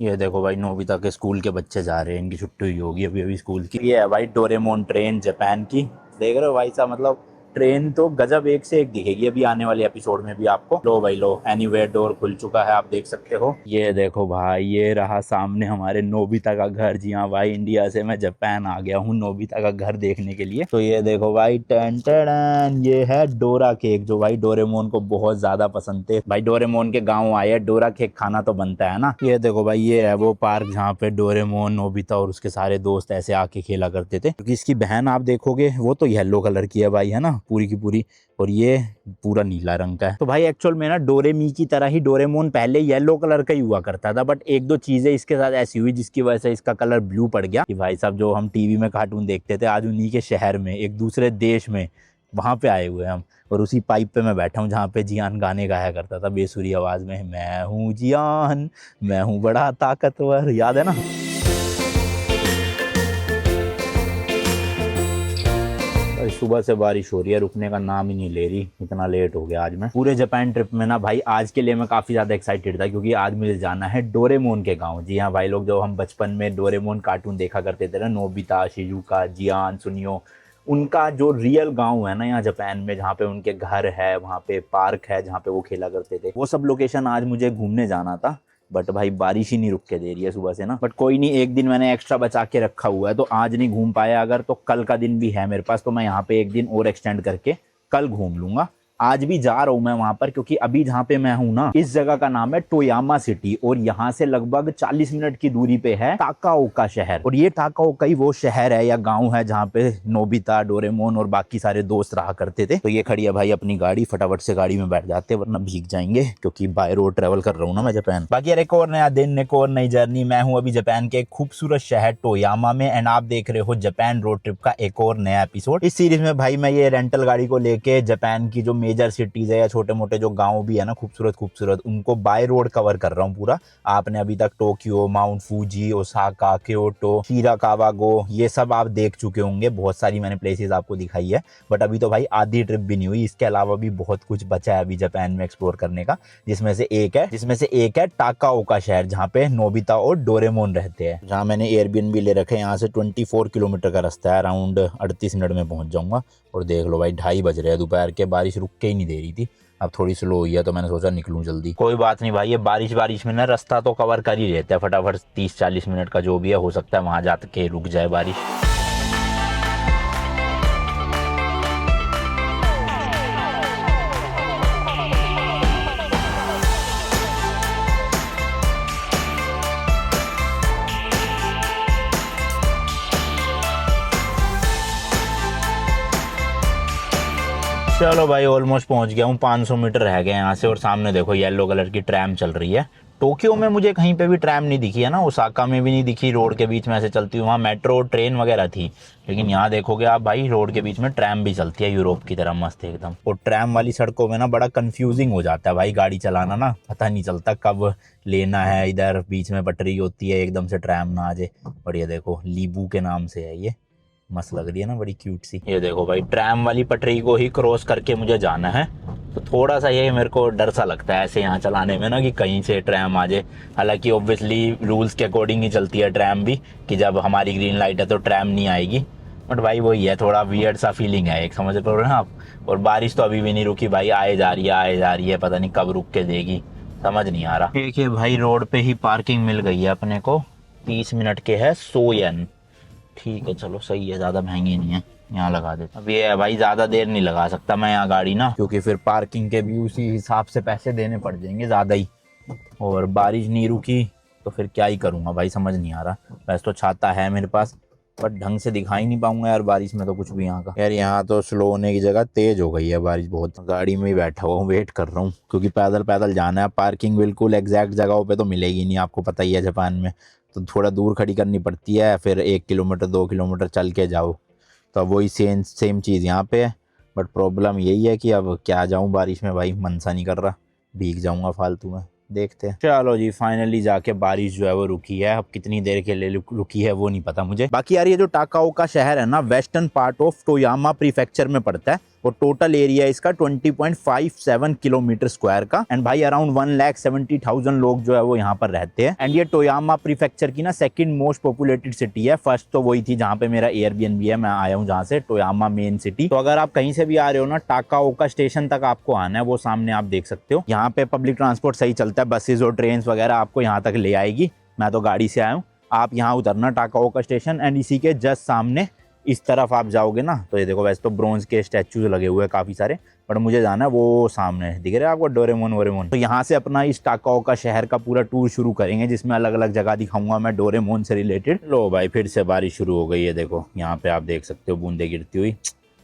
ये देखो भाई, नोबिता के स्कूल के बच्चे जा रहे हैं, इनकी छुट्टी हुई होगी अभी अभी स्कूल की। ये है भाई डोरेमोन ट्रेन जापान की। देख रहे हो भाई साहब, मतलब ट्रेन तो गजब एक से एक दिखेगी अभी आने वाले एपिसोड में भी आपको। लो भाई लो, एनीवेयर डोर खुल चुका है, आप देख सकते हो। ये देखो भाई, ये रहा सामने हमारे नोबिता का घर। जी हाँ भाई, इंडिया से मैं जापान आ गया हूँ नोबिता का घर देखने के लिए। तो ये देखो भाई, टन टन, ये है डोरा केक, जो भाई डोरेमोन को बहुत ज्यादा पसंद थे। भाई डोरेमोन के गाँव आए, डोरा केक खाना तो बनता है ना। ये देखो भाई, ये है वो पार्क जहाँ पे डोरेमोन, नोबिता और उसके सारे दोस्त ऐसे आके खेला करते थे। क्योंकि इसकी बहन आप देखोगे वो तो येलो कलर की है भाई, है ना, पूरी की पूरी, और ये पूरा नीला रंग का है। तो भाई एक्चुअल में ना डोरेमी की तरह ही डोरेमोन पहले येलो कलर का ही हुआ करता था, बट एक दो चीजें इसके साथ ऐसी हुई जिसकी वजह से इसका कलर ब्लू पड़ गया। कि भाई साहब, जो हम टीवी में कार्टून देखते थे, आज उन्हीं के शहर में, एक दूसरे देश में, वहां पे आए हुए हैं हम। और उसी पाइप पे मैं बैठा हूँ जहाँ पे जियान गाने गाया करता था बेसुरी आवाज में, मैं हूँ जियान, मैं हूँ बड़ा ताकतवर, याद है ना। सुबह से बारिश हो रही है, रुकने का नाम ही नहीं ले रही। इतना लेट हो गया आज मैं। पूरे जापान ट्रिप में ना भाई, आज के लिए मैं काफी ज्यादा एक्साइटेड था, क्योंकि आज मुझे जाना है डोरेमोन के गांव। जी हाँ भाई लोग, जो हम बचपन में डोरेमोन कार्टून देखा करते थे ना, नोबिता, शिजुका, जियान, सुनियो, उनका जो रियल गांव है ना यहाँ जापान में, जहाँ पे उनके घर है, वहाँ पे पार्क है जहाँ पे वो खेला करते थे, वो सब लोकेशन आज मुझे घूमने जाना था। बट भाई बारिश ही नहीं रुक के दे रही है सुबह से ना। बट कोई नहीं, एक दिन मैंने एक्स्ट्रा बचा के रखा हुआ है, तो आज नहीं घूम पाया अगर, तो कल का दिन भी है मेरे पास, तो मैं यहाँ पे एक दिन और एक्सटेंड करके कल घूम लूंगा। आज भी जा रहा हूँ मैं वहां पर, क्योंकि अभी जहाँ पे मैं हूँ ना, इस जगह का नाम है टोयामा सिटी, और यहाँ से लगभग 40 मिनट की दूरी पे है टाकाओका शहर। और ये टाकाओका ही वो शहर है या गांव है जहाँ पे नोबिता, डोरेमोन और बाकी सारे दोस्त रहा करते थे। तो ये खड़ी है भाई अपनी गाड़ी, फटाफट से गाड़ी में बैठ जाते, वरना भीग जाएंगे, क्योंकि बाय रोड ट्रेवल कर रहा हूँ ना मैं जापान। बाकी यार, एक और नया दिन, एक और नई जर्नी। मैं हूँ अभी जापान के एक खूबसूरत शहर टोयामा में, एंड आप देख रहे हो जापान रोड ट्रिप का एक और नया एपिसोड। इस सीरीज में भाई मैं ये रेंटल गाड़ी को लेके जापान की जो मेजर सिटीज है या छोटे मोटे जो गांव भी है ना, खूबसूरत खूबसूरत, उनको बाय रोड कवर कर रहा हूँ पूरा। आपने अभी तक Tokyo, mount Fuji, Osaka, Kyoto, Shirakawago, ये सब आप देख चुके होंगे। बहुत सारी मैंने प्लेसेस आपको दिखाई है, बट अभी तो भाई आधी ट्रिप भी नहीं हुई। इसके अलावा भी बहुत कुछ बचा है अभी जापान में एक्सप्लोर करने का, जिसमें से एक है टाकाओका शहर, जहाँ पे नोबिता और डोरेमोन रहते हैं, जहाँ मैंने एयरबीएनबी ले रखे हैं। यहाँ से 24 किलोमीटर का रास्ता है, अराउंड 38 मिनट में पहुंच जाऊंगा। और देख लो भाई, 2:30 बज रहे हैं दोपहर के, बारिश रुक के ही नहीं दे रही थी। अब थोड़ी स्लो हुई है, तो मैंने सोचा निकलूं जल्दी। कोई बात नहीं भाई, ये बारिश में ना रास्ता तो कवर कर ही रहता है फटाफट, 30-40 मिनट का जो भी है, हो सकता है वहां जाके रुक जाए बारिश। चलो भाई, ऑलमोस्ट पहुंच गया हूँ। 500 मीटर रह गए यहाँ से, और सामने देखो येलो कलर की ट्रैम चल रही है। टोक्यो में मुझे कहीं पे भी ट्रैम नहीं दिखी है ना, ओसाका में भी नहीं दिखी, रोड के बीच में ऐसे चलती हुई, वहाँ मेट्रो ट्रेन वगैरह थी। लेकिन यहाँ देखोगे आप भाई, रोड के बीच में ट्रैम भी चलती है, यूरोप की तरह मस्त एकदम। और ट्रैम वाली सड़कों में ना बड़ा कंफ्यूजिंग हो जाता है भाई गाड़ी चलाना ना, पता नहीं चलता कब लेना है, इधर बीच में पटरी होती है, एकदम से ट्रैम ना आ जाए। और ये देखो, लीबू के नाम से है ये, मस्त लग रही है ना, बड़ी क्यूट सी। ये देखो भाई, ट्रैम वाली पटरी को ही क्रॉस करके मुझे जाना है, तो थोड़ा सा ये मेरे को डर सा लगता है ऐसे यहाँ चलाने में ना, कि कहीं से ट्रैम आ जाए। हालांकि ऑब्वियसली रूल्स के अकॉर्डिंग ही चलती है ट्रैम भी, कि जब हमारी ग्रीन लाइट है तो ट्रैम नहीं आएगी। बट भाई वही है, थोड़ा वियर्ड सा फीलिंग है एक, समझ पा रहे हैं आप। और बारिश तो अभी भी नहीं रुकी भाई, आए जा रही है, पता नहीं कब रुक के देगी, समझ नहीं आ रहा। देखिए भाई, रोड पे ही पार्किंग मिल गई है अपने को, 30 मिनट के है 100 येन। ठीक है, चलो सही है, ज्यादा महंगी नहीं है, यहाँ लगा देते। अब ये है भाई, ज्यादा देर नहीं लगा सकता मैं यहाँ गाड़ी ना, क्योंकि फिर पार्किंग के भी उसी हिसाब से पैसे देने पड़ जाएंगे ज्यादा ही। और बारिश नहीं रुकी तो फिर क्या ही करूँगा भाई, समझ नहीं आ रहा। वैसे तो छाता है मेरे पास, बट ढंग से दिखाई नहीं पाऊंगा यार बारिश में तो कुछ भी यहाँ का। यार यहाँ तो स्लो होने की जगह तेज हो गई है बारिश बहुत। गाड़ी में ही बैठा हुआ हूँ, वेट कर रहा हूँ, क्योंकि पैदल पैदल जाना है। पार्किंग बिल्कुल एग्जैक्ट जगहों पे तो मिलेगी नहीं, आपको पता ही है जापान में, तो थोड़ा दूर खड़ी करनी पड़ती है, फिर 1 किलोमीटर 2 किलोमीटर चल के जाओ। तो वही सेम चीज़ यहाँ पे है, बट प्रॉब्लम यही है कि अब क्या जाऊँ बारिश में भाई, मन सा नहीं कर रहा, भीग जाऊँगा फालतू में। देखते हैं। चलो जी, फाइनली जाके बारिश जो है वो रुकी है। अब कितनी देर के लिए रुकी है वो नहीं पता मुझे। बाकी यार, ये जो टाकाओका शहर है ना, western part of Toyama prefecture में पड़ता है, और टोटल एरिया इसका 20.57 किलोमीटर स्क्वायर का। एंड भाई अराउंड 1,70,000 लोग जो है वो यहाँ पर रहते हैं। एंड ये टोयामा प्रीफेक्चर की ना सेकंड मोस्ट पॉपुलेटेड सिटी है। फर्स्ट तो वही थी जहाँ पे मेरा एयरबीएनबी है, मैं आया हूँ जहाँ से, टोयामा मेन सिटी। तो अगर आप कहीं से भी आ रहे हो ना, टाकाओका स्टेशन तक आपको आना है, वो सामने आप देख सकते हो। यहाँ पे पब्लिक ट्रांसपोर्ट सही चलता है, बसेज और ट्रेन वगैरह आपको यहाँ तक ले आएगी। मैं तो गाड़ी से आया हूँ। आप यहाँ उतरना टाकाओका स्टेशन, एंड इसी के जस्ट सामने इस तरफ आप जाओगे ना, तो ये देखो वैसे तो ब्रोंज के स्टैचूज लगे हुए हैं काफी सारे, पर मुझे जाना है वो सामने दिख रहा है आपको, डोरेमोन वोरेमोन। तो यहाँ से अपना इस टाकाओका शहर का पूरा टूर शुरू करेंगे, जिसमें अलग अलग जगह दिखाऊंगा मैं डोरेमोन से रिलेटेड। लो भाई फिर से बारिश शुरू हो गई है, देखो यहाँ पे आप देख सकते हो बूंदे गिरती हुई।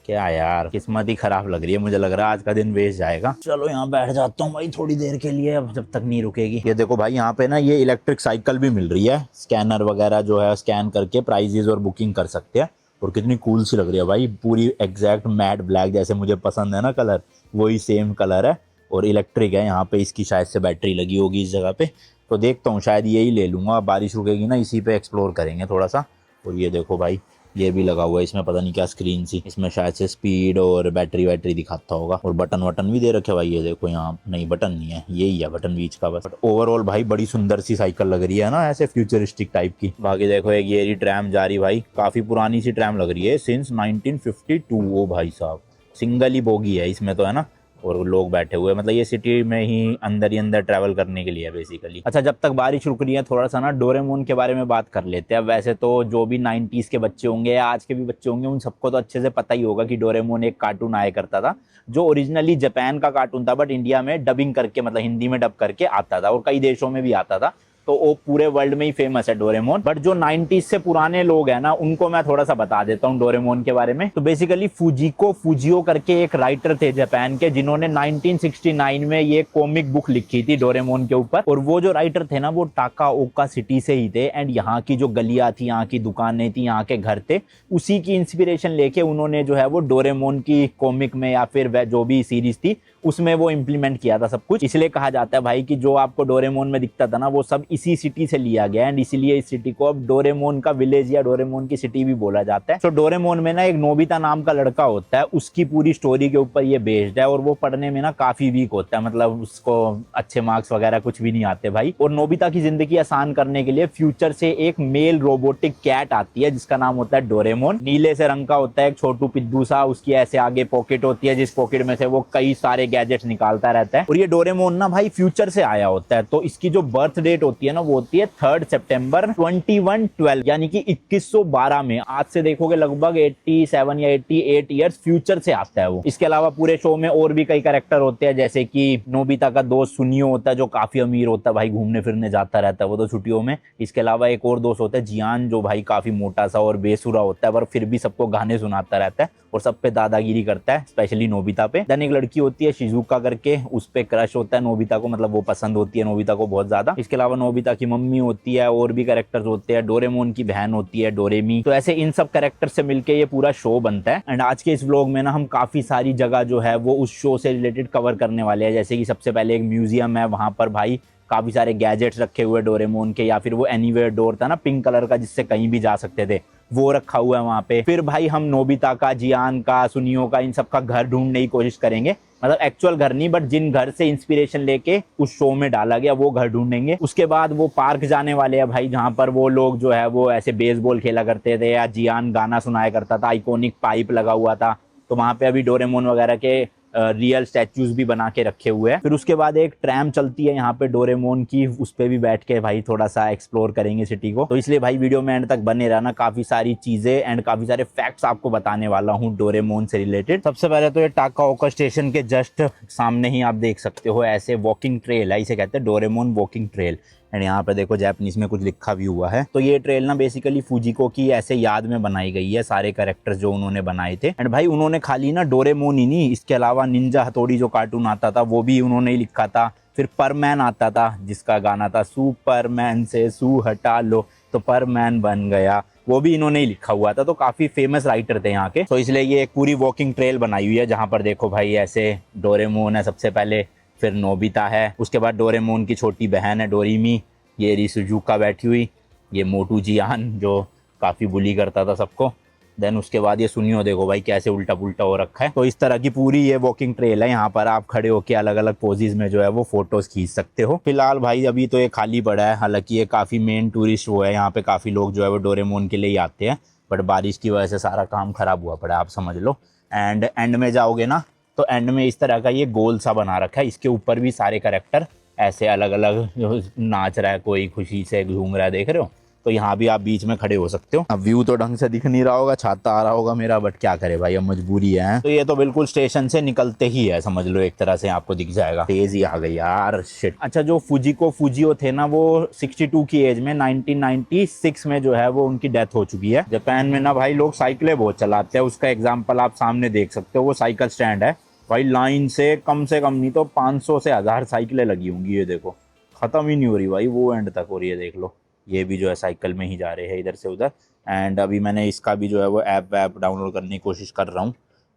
क्या यार किस्मत ही खराब लग रही है, मुझे लग रहा है आज का दिन वेस्ट जाएगा। चलो यहाँ बैठ जाता हूँ भाई थोड़ी देर के लिए, अब जब तक नहीं रुकेगी। ये देखो भाई यहाँ पे ना ये इलेक्ट्रिक साइकिल भी मिल रही है, स्कैनर वगैरह जो है स्कैन करके प्राइजेज और बुकिंग कर सकते हैं। और कितनी कूल सी लग रही है भाई, पूरी एग्जैक्ट मैट ब्लैक जैसे मुझे पसंद है ना कलर, वही सेम कलर है और इलेक्ट्रिक है। यहाँ पे इसकी शायद से बैटरी लगी होगी इस जगह पे, तो देखता हूँ शायद यही ले लूँगा। बारिश रुकेगी ना इसी पे एक्सप्लोर करेंगे थोड़ा सा। और ये देखो भाई ये भी लगा हुआ है इसमें, पता नहीं क्या स्क्रीन सी, इसमें शायद से स्पीड और बैटरी वैटरी दिखाता होगा। और बटन वटन भी दे रखे भाई, ये देखो यहाँ नहीं बटन नहीं है, यही है बटन बीच का बस। बट ओवरऑल भाई बड़ी सुंदर सी साइकिल लग रही है ना, ऐसे फ्यूचरिस्टिक टाइप की। बाकी देखो एक ये ट्रैम जा रही भाई, काफी पुरानी सी ट्रैम लग रही है, सिंस 1952। ओ भाई साहब सिंगल ही बोगी है इसमें तो, है ना, और लोग बैठे हुए, मतलब ये सिटी में ही अंदर ट्रैवल करने के लिए है बेसिकली। अच्छा जब तक बारिश रुक रही है थोड़ा सा ना डोरेमोन के बारे में बात कर लेते हैं। वैसे तो जो भी 90s के बच्चे होंगे या आज के भी बच्चे होंगे उन सबको तो अच्छे से पता ही होगा कि डोरेमोन एक कार्टून आया करता था, जो ओरिजिनली जापान का कार्टून था, बट इंडिया में डबिंग करके, मतलब हिंदी में डब करके आता था और कई देशों में भी आता था। तो वो पूरे वर्ल्ड में ही फेमस है डोरेमोन। बट जो 90s से पुराने लोग हैं ना, उनको मैं थोड़ा सा बता देता हूँ डोरेमोन के बारे में। तो बेसिकली फुजियो करके एक राइटर थे जापान के, जिन्होंने 1969 में ये कॉमिक बुक लिखी थी डोरेमोन के ऊपर। और वो जो राइटर थे ना वो टाकाओका सिटी से ही थे। एंड यहाँ की जो गलियां थी, यहाँ की दुकानें थी, यहाँ के घर थे, उसी की इंस्पिरेशन लेके उन्होंने जो है वो डोरेमोन की कॉमिक में या फिर वह जो भी सीरीज थी उसमें वो इम्प्लीमेंट किया था सब कुछ। इसलिए कहा जाता है भाई कि जो आपको डोरेमोन में दिखता था ना वो सब इसी सिटी से लिया गया। एंड इसीलिए इस सिटी को अब डोरेमोन का विलेज या डोरेमोन की सिटी भी बोला जाता है। तो डोरेमोन में ना एक नोबिता नाम का लड़का होता है, उसकी पूरी स्टोरी के ऊपर ये बेस्ड है। और वो पढ़ने में ना काफी वीक होता है, मतलब उसको अच्छे मार्क्स वगैरह कुछ भी नहीं आते भाई। और नोबिता की जिंदगी आसान करने के लिए फ्यूचर से एक मेल रोबोटिक कैट आती है जिसका नाम होता है डोरेमोन। नीले से रंग का होता है, एक छोटू पिद्दू सा, उसकी ऐसे आगे पॉकेट होती है जिस पॉकेट में से वो कई सारे गैजेट्स निकालता रहता है। और ये डोरेमोन ना भाई फ्यूचर से आया होता है। तो इसकी जो बर्थ डेट होती है ना वो होती है 3 सितंबर 2112, यानी कि 2112 में। आज से देखोगे लगभग 87 या 88 ईयर्स फ्यूचर से आता है वो। इसके अलावा पूरे शो में और भी कई कैरेक्टर होते हैं, जैसे कि नोबिता का दोस्त सुनियो होता है जो काफी अमीर होता है भाई, घूमने फिरने जाता रहता है वो तो छुट्टियों में। इसके अलावा एक और दोस्त होता है जियान, जो भाई काफी मोटा सा और बेसुरा होता है, पर फिर भी सबको गाने सुनाता रहता है और सब पे दादागिरी करता है, स्पेशली नोबिता पे। देन एक लड़की होती है शिजुका करके, उस पे क्रश होता है नोबिता को, मतलब वो पसंद होती है नोबिता को बहुत ज्यादा। इसके अलावा नोबिता की मम्मी होती है, और भी कैरेक्टर्स होते हैं, डोरेमोन की बहन होती है डोरेमी। तो ऐसे इन सब कैरेक्टर से मिलके ये पूरा शो बनता है। एंड आज के इस व्लॉग में ना हम काफी सारी जगह जो है वो उस शो से रिलेटेड कवर करने वाले हैं। जैसे कि सबसे पहले एक म्यूजियम है, वहां पर भाई काफी सारे गैजेट्स रखे हुए डोरेमोन के, या फिर वो एनीवेयर डोर था ना पिंक कलर का जिससे कहीं भी जा सकते थे, वो रखा हुआ है वहां पे। फिर भाई हम नोबिता का, जियान का, सुनियो का, इन सब का घर ढूंढने की कोशिश करेंगे। मतलब एक्चुअल घर नहीं, बट जिन घर से इंस्पिरेशन लेके उस शो में डाला गया वो घर ढूंढेंगे। उसके बाद वो पार्क जाने वाले हैं भाई, जहां पर वो लोग जो है वो ऐसे बेसबॉल खेला करते थे, या जियान गाना सुनाया करता था, आइकॉनिक पाइप लगा हुआ था। तो वहां पे अभी डोरेमोन वगैरह के रियल स्टैचूज भी बना के रखे हुए हैं। फिर उसके बाद एक ट्रैम चलती है यहाँ पे डोरेमोन की, उस पे भी बैठ के भाई थोड़ा सा एक्सप्लोर करेंगे सिटी को। तो इसलिए भाई वीडियो में एंड तक बने रहना, काफी सारी चीजें एंड काफी सारे फैक्ट्स आपको बताने वाला हूँ डोरेमोन से रिलेटेड। सबसे पहले तो ये टाकाओका स्टेशन के जस्ट सामने ही आप देख सकते हो ऐसे वॉकिंग ट्रेल है, इसे कहते हैं डोरेमोन वॉकिंग ट्रेल। एंड यहाँ पे देखो जापानीज में कुछ लिखा भी हुआ है। तो ये ट्रेल ना बेसिकली फुजिको की ऐसे याद में बनाई गई है, सारे कैरेक्टर्स जो उन्होंने बनाए थे। एंड भाई उन्होंने खाली ना डोरेमोन ही नहीं, इसके अलावा निंजा हथौड़ी जो कार्टून आता था वो भी उन्होंने ही लिखा था। फिर परमैन आता था जिसका गाना था सुपरमैन से सू हटा लो तो परमैन बन गया, वो भी इन्होंने ही लिखा हुआ था। तो काफी फेमस राइटर थे यहाँ के। तो इसलिए ये एक पूरी वॉकिंग ट्रेल बनाई हुई है, जहाँ पर देखो भाई ऐसे डोरेमोन है सबसे पहले, फिर नोबिता है, उसके बाद डोरेमोन की छोटी बहन है डोरेमी, ये री सुजुका बैठी हुई, ये मोटू जियान जो काफ़ी बुली करता था सबको, देन उसके बाद ये सुनियो देखो भाई कैसे उल्टा पुल्टा हो रखा है। तो इस तरह की पूरी ये वॉकिंग ट्रेल है, यहाँ पर आप खड़े होकर अलग अलग पोजेज में जो है वो फोटोज खींच सकते हो। फिलहाल भाई अभी तो ये खाली पड़ा है, हालांकि ये काफी मेन टूरिस्ट वो है, यहाँ पे काफी लोग जो है वो डोरेमोन के लिए ही आते हैं, बट बारिश की वजह से सारा काम खराब हुआ पड़ा है, आप समझ लो। एंड में जाओगे ना तो एंड में इस तरह का ये गोल सा बना रखा है, इसके ऊपर भी सारे कैरेक्टर ऐसे अलग अलग नाच रहा है, कोई खुशी से घूम रहा है, देख रहे हो। तो यहाँ भी आप बीच में खड़े हो सकते हो। अब व्यू तो ढंग से दिख नहीं रहा होगा, छाता आ रहा होगा मेरा, बट क्या करे भाई, अब मजबूरी है। तो ये तो बिल्कुल स्टेशन से निकलते ही है, समझ लो, एक तरह से आपको दिख जाएगा। तेज ही आ गई यार, शिट। अच्छा, जो फुजियो थे ना, वो 62 की एज में 1996 में जो है वो उनकी डेथ हो चुकी है। जापान में ना भाई लोग साइकिलें बहुत चलाते हैं, उसका एग्जाम्पल आप सामने देख सकते हो, वो साइकिल स्टैंड है भाई। लाइन से कम नहीं तो 500 से 1000 साइकिलें लगी होंगी, ये देखो, खत्म ही नहीं हो रही भाई, वो एंड तक हो रही है, देख लो। ये भी जो है साइकिल में ही जा रहे हैं इधर से उधर। एंड अभी मैंने इसका भी जो है वो ऐप डाउनलोड करने की कोशिश कर रहा हूँ।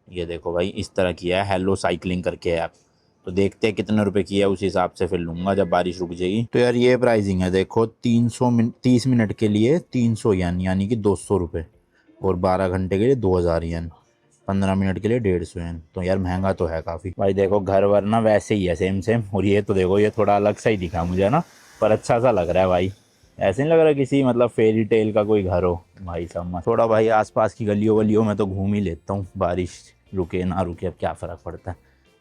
ये देखो भाई, इस तरह की है, हेलो साइकिलिंग करके ऐप। तो देखते हैं कितने रुपए की है, उस हिसाब से फिर लूँगा जब बारिश रुक जाएगी। तो यार ये प्राइसिंग है, देखो 30 मिनट के लिए 300 येन, यानी कि 200 रुपये, और 12 घंटे के लिए 2000 येन, 15 मिनट के लिए 150 येन। तो यार महंगा तो है काफ़ी भाई। देखो घर वर ना वैसे ही है, सेम। और ये तो देखो, ये थोड़ा अलग सा ही दिखा मुझे ना, पर अच्छा सा लग रहा है भाई। ऐसे नहीं लग रहा किसी मतलब फेरी टेल का कोई घर हो भाई साहब। थोड़ा भाई आसपास की गलियों में तो घूम ही लेता हूँ, बारिश रुके ना रुके अब क्या फ़र्क पड़ता है।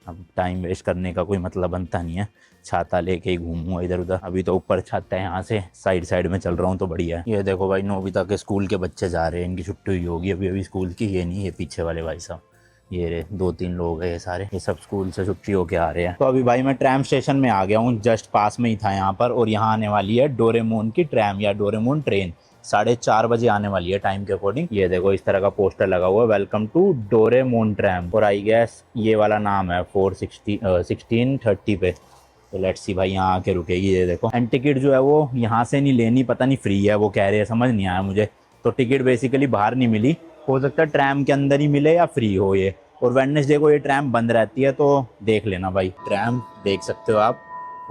अब टाइम वेस्ट करने का कोई मतलब बनता नहीं है, छाता लेके ही घूमूंगा इधर उधर। अभी तो ऊपर छत है, यहाँ से साइड में चल रहा हूँ तो बढ़िया है। ये देखो भाई, नोबिता के स्कूल के बच्चे जा रहे हैं, इनकी छुट्टी हुई होगी अभी स्कूल की। ये नहीं, ये पीछे वाले भाई साहब, ये रे 2-3 लोग हैं, ये सारे, ये सब स्कूल से छुट्टी होके आ रहे हैं। तो अभी भाई मैं ट्रैम स्टेशन में आ गया हूँ, जस्ट पास में ही था यहाँ पर। और यहाँ आने वाली है डोरेमोन की ट्रैम या डोरेमोन ट्रेन, 4:30 बजे आने वाली है टाइम के अकॉर्डिंग। ये देखो इस तरह का पोस्टर लगा हुआ है, वेलकम टू डोरेमोन ट्रैम। और आई गेस ये वाला नाम है 1630 पे। तो लेट्स सी भाई, यहाँ आके रुकेगी, ये देखो। एंड टिकट जो है वो यहाँ से नहीं लेनी, पता नहीं फ्री है वो कह रहे हैं, समझ नहीं आया मुझे। तो टिकट बेसिकली बाहर नहीं मिली, हो सकता है ट्रैम के अंदर ही मिले या फ्री हो ये। और वेडनेसडे को ये ट्रैम बंद रहती है, तो देख लेना भाई। ट्रैम देख सकते हो आप,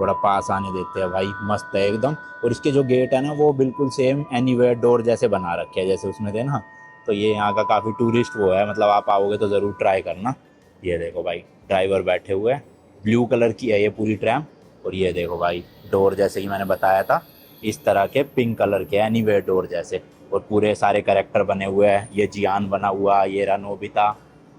थोड़ा पास आने देते हैं भाई, मस्त है एकदम। और इसके जो गेट है ना, वो बिल्कुल सेम एनीवेयर डोर जैसे बना रखे हैं जैसे उसमें थे ना। तो ये यहाँ का काफ़ी टूरिस्ट वो है, मतलब आप आओगे तो ज़रूर ट्राई करना। ये देखो भाई, ड्राइवर बैठे हुए हैं, ब्लू कलर की है ये पूरी ट्रैम। और ये देखो भाई, डोर जैसे ही मैंने बताया था, इस तरह के पिंक कलर के एनीवेयर डोर जैसे। और पूरे सारे कैरेक्टर बने हुए हैं, ये जियान बना हुआ, ये रहा नोबिता।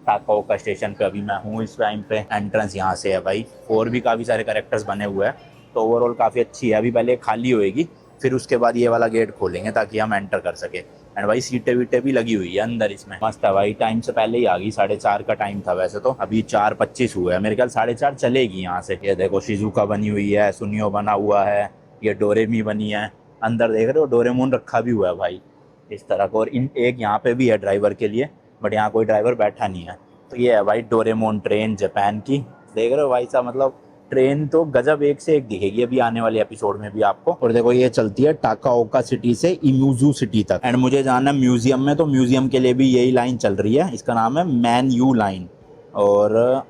टाकाओका स्टेशन पे अभी मैं हूँ इस टाइम पे। एंट्रेंस यहाँ से है भाई, और भी काफ़ी सारे कैरेक्टर्स बने हुए हैं। तो ओवरऑल काफ़ी अच्छी है। अभी पहले खाली होएगी, फिर उसके बाद ये वाला गेट खोलेंगे ताकि हम एंटर कर सके। एंड भाई सीटें वीटें भी लगी हुई है अंदर इसमें, मस्त है भाई। टाइम से पहले ही आ गई, 4:30 का टाइम था वैसे तो, अभी 4:25 हुआ है, मेरे ख्याल 4:30 चलेगी यहाँ से। ये देखो शिजुका बनी हुई है, सुनियो बना हुआ है, ये डोरेमी बनी है। अंदर देख रहे हो डोरेमोन रखा भी हुआ है भाई इस तरह का। और इन एक यहाँ पे भी है ड्राइवर के लिए, बट यहाँ कोई ड्राइवर बैठा नहीं है। तो ये है भाई डोरेमोन ट्रेन जापान की, देख रहे हो भाई साहब। मतलब ट्रेन तो गजब एक से एक दिखेगी अभी आने वाले एपिसोड में भी आपको। और देखो ये चलती है टाकाओका सिटी से इमुजू सिटी तक। एंड मुझे जाना है म्यूजियम में, तो म्यूजियम के लिए भी यही लाइन चल रही है, इसका नाम है मैन यू लाइन। और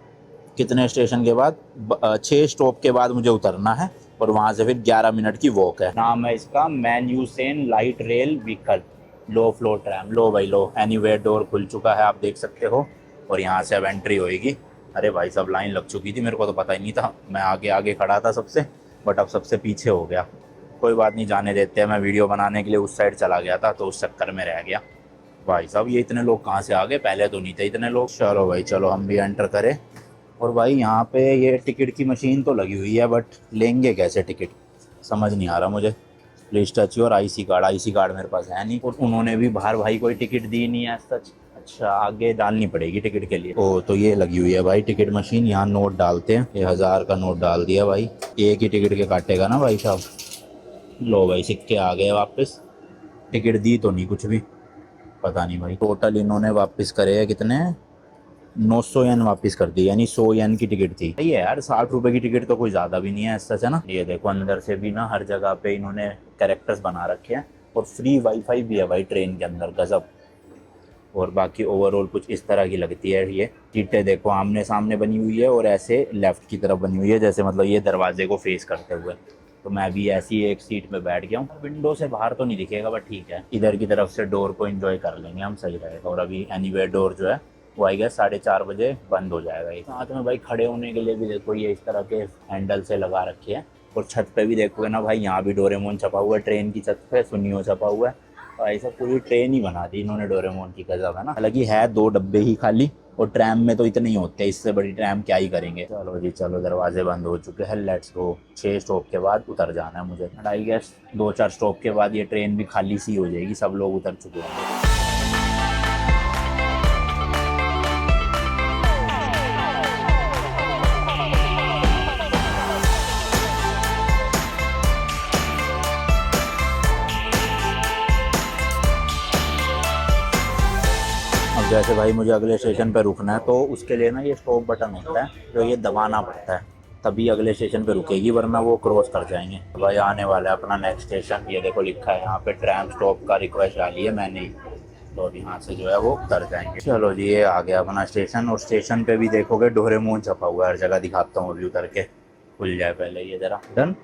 कितने स्टेशन के बाद, 6 स्टॉप के बाद मुझे उतरना है, और वहाँ से फिर 11 मिनट की वॉक है। नाम है इसका मैन यू सेन light rail vehicle low floor tram. लो भाई लो, एनीवेयर डोर खुल चुका है, आप देख सकते हो। और यहाँ से अब एंट्री होएगी। अरे भाई सब लाइन लग चुकी थी, मेरे को तो पता ही नहीं था, मैं आगे खड़ा था सबसे, बट अब सबसे पीछे हो गया। कोई बात नहीं, जाने देते हैं। मैं वीडियो बनाने के लिए उस साइड चला गया था, तो उस चक्कर में रह गया। भाई साहब ये इतने लोग कहाँ से आ गए, पहले तो नहीं थे इतने लोग। चलो भाई चलो, हम भी एंटर करें। और भाई यहाँ पे ये टिकट की मशीन तो लगी हुई है, बट लेंगे कैसे टिकट, समझ नहीं आ रहा मुझे। Please touch your IC card मेरे पास है नहीं, और उन्होंने भी बाहर भाई कोई टिकट दी नहीं है सच। अच्छा आगे डालनी पड़ेगी टिकट के लिए। ओ तो ये लगी हुई है भाई टिकट मशीन, यहाँ नोट डालते हैं। ये 1000 का नोट डाल दिया भाई, एक ही टिकट के काटेगा ना भाई साहब। लो भाई सिक्के आ गए वापस, टिकट दी तो नहीं कुछ भी, पता नहीं भाई। टोटल इन्होंने वापस करे है कितने, 900 येन वापस कर दी, यानी 100 येन की टिकट थी। सही है यार, 60 रुपए की टिकट तो कोई ज़्यादा भी नहीं है सच है ना। ये देखो अंदर से भी ना हर जगह पे इन्होंने कैरेक्टर्स बना रखे हैं, और फ्री वाईफाई भी है भाई ट्रेन के अंदर, गजब। और बाकी ओवरऑल कुछ इस तरह की लगती है। ये सीटें देखो आमने सामने बनी हुई है, और ऐसे लेफ्ट की तरफ बनी हुई है, जैसे मतलब ये दरवाजे को फेस करते हुए। तो मैं भी ऐसी एक सीट पे बैठ गया हूँ। विंडो से बाहर तो नहीं दिखेगा बट ठीक है, इधर की तरफ से डोर को एंजॉय कर लेंगे हम, सही रहेगा। और अभी एनीवेयर डोर जो है वो आई गेस 4:30 बजे बंद हो जाएगा। ये साथ में भाई खड़े होने के लिए भी देखो ये इस तरह के हैंडल से लगा रखे हैं। और छत पे भी देखोगे ना भाई, यहाँ भी डोरेमोन छपा हुआ है, ट्रेन की छत पे सुनियो छपा हुआ है। और ऐसा पूरी ट्रेन ही बना दी इन्होंने डोरेमोन की, गजब है ना। हालांकि है 2 डब्बे ही खाली, और ट्रैम में तो इतने ही होते हैं, इससे बड़ी ट्रैम क्या ही करेंगे। चलो जी चलो, दरवाजे बंद हो चुके हैं, लेट्स गो। 6 स्टॉप के बाद उतर जाना है मुझे। आई गेस 2-4 स्टॉप के बाद ये ट्रेन भी खाली सी हो जाएगी, सब लोग उतर चुके होंगे। अब जैसे भाई मुझे अगले स्टेशन पे रुकना है, तो उसके लिए ना ये स्टॉप बटन होता है जो ये दबाना पड़ता है, तभी अगले स्टेशन पे रुकेगी, वरना वो क्रॉस कर जाएंगे। भाई आने वाला है अपना नेक्स्ट स्टेशन, ये देखो लिखा है यहाँ पे ट्रैम स्टॉप का रिक्वेस्ट डाली है मैंने ही, तो अब यहाँ से जो है वो उतर जाएंगे। चलो जी ये आ गया अपना स्टेशन, और स्टेशन पे भी देखोगे डोरेमोन छपा हुआ है हर जगह। दिखाता हूँ अभी उतर के, खुल जाए पहले ये जरा। डन।